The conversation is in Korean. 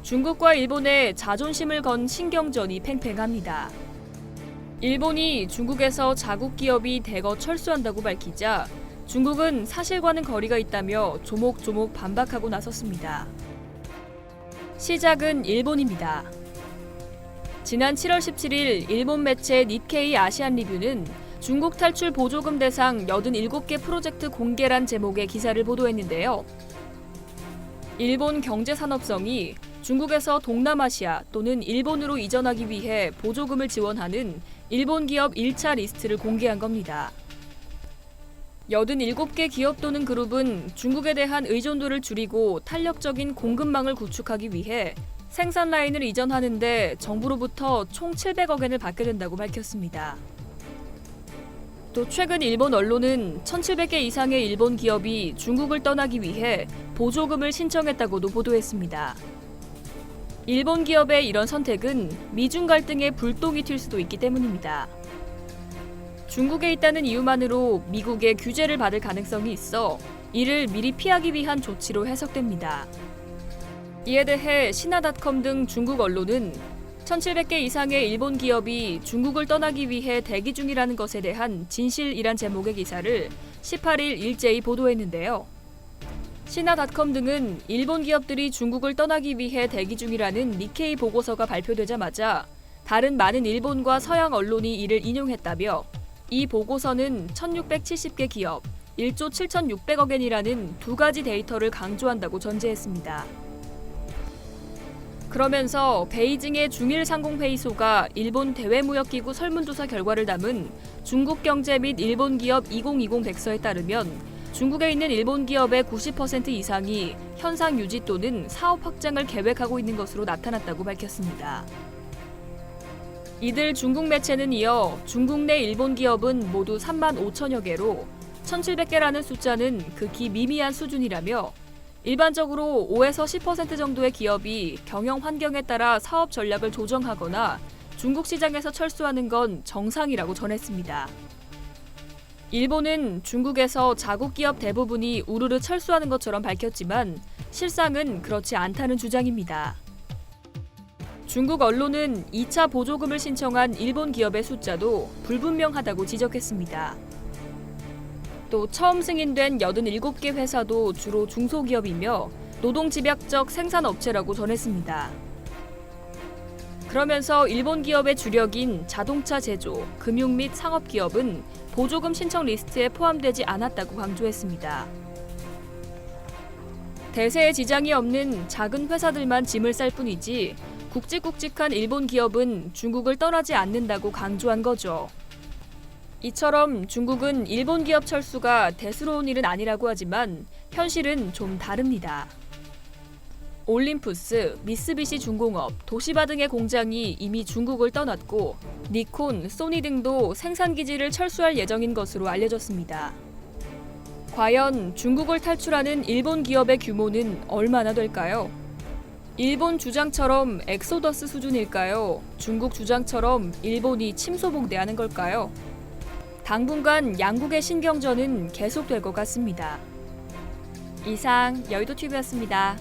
중국과 일본의 자존심을 건 신경전이 팽팽합니다. 일본이 중국에서 자국 기업이 대거 철수한다고 밝히자 중국은 사실과는 거리가 있다며 조목조목 반박하고 나섰습니다. 시작은 일본입니다. 지난 7월 17일 일본 매체 니케이 아시안 리뷰는 중국 탈출 보조금 대상 87개 프로젝트 공개란 제목의 기사를 보도했는데요. 일본 경제산업성이 중국에서 동남아시아 또는 일본으로 이전하기 위해 보조금을 지원하는 일본 기업 1차 리스트를 공개한 겁니다. 87개 기업 또는 그룹은 중국에 대한 의존도를 줄이고 탄력적인 공급망을 구축하기 위해 생산 라인을 이전하는데 정부로부터 총 700억 엔을 받게 된다고 밝혔습니다. 또 최근 일본 언론은 1,700개 이상의 일본 기업이 중국을 떠나기 위해 보조금을 신청했다고도 보도했습니다. 일본 기업의 이런 선택은 미중 갈등의 불똥이 튈 수도 있기 때문입니다. 중국에 있다는 이유만으로 미국의 규제를 받을 가능성이 있어 이를 미리 피하기 위한 조치로 해석됩니다. 이에 대해 신화닷컴 등 중국 언론은 1,700개 이상의 일본 기업이 중국을 떠나기 위해 대기 중이라는 것에 대한 진실이란 제목의 기사를 18일 일제히 보도했는데요. 신화닷컴 등은 일본 기업들이 중국을 떠나기 위해 대기 중이라는 니케이 보고서가 발표되자마자 다른 많은 일본과 서양 언론이 이를 인용했다며 이 보고서는 1,670개 기업, 1조 7,600억 엔이라는 두 가지 데이터를 강조한다고 전제했습니다. 그러면서 베이징의 중일상공회의소가 일본 대외무역기구 설문조사 결과를 담은 중국 경제 및 일본 기업 2020 백서에 따르면 중국에 있는 일본 기업의 90% 이상이 현상 유지 또는 사업 확장을 계획하고 있는 것으로 나타났다고 밝혔습니다. 이들 중국 매체는 이어 중국 내 일본 기업은 모두 3만 5천여 개로 1,700개라는 숫자는 극히 미미한 수준이라며 일반적으로 5에서 10% 정도의 기업이 경영 환경에 따라 사업 전략을 조정하거나 중국 시장에서 철수하는 건 정상이라고 전했습니다. 일본은 중국에서 자국 기업 대부분이 우르르 철수하는 것처럼 밝혔지만 실상은 그렇지 않다는 주장입니다. 중국 언론은 2차 보조금을 신청한 일본 기업의 숫자도 불분명하다고 지적했습니다. 또 처음 승인된 87개 회사도 주로 중소기업이며 노동집약적 생산업체라고 전했습니다. 그러면서 일본 기업의 주력인 자동차 제조, 금융 및 상업기업은 보조금 신청 리스트에 포함되지 않았다고 강조했습니다. 대세에 지장이 없는 작은 회사들만 짐을 쌀 뿐이지 굵직굵직한 일본 기업은 중국을 떠나지 않는다고 강조한 거죠. 이처럼 중국은 일본 기업 철수가 대수로운 일은 아니라고 하지만 현실은 좀 다릅니다. 올림푸스, 미쓰비시 중공업, 도시바 등의 공장이 이미 중국을 떠났고 니콘, 소니 등도 생산기지를 철수할 예정인 것으로 알려졌습니다. 과연 중국을 탈출하는 일본 기업의 규모는 얼마나 될까요? 일본 주장처럼 엑소더스 수준일까요? 중국 주장처럼 일본이 침소봉대하는 걸까요? 당분간 양국의 신경전은 계속될 것 같습니다. 이상 여의도TV였습니다.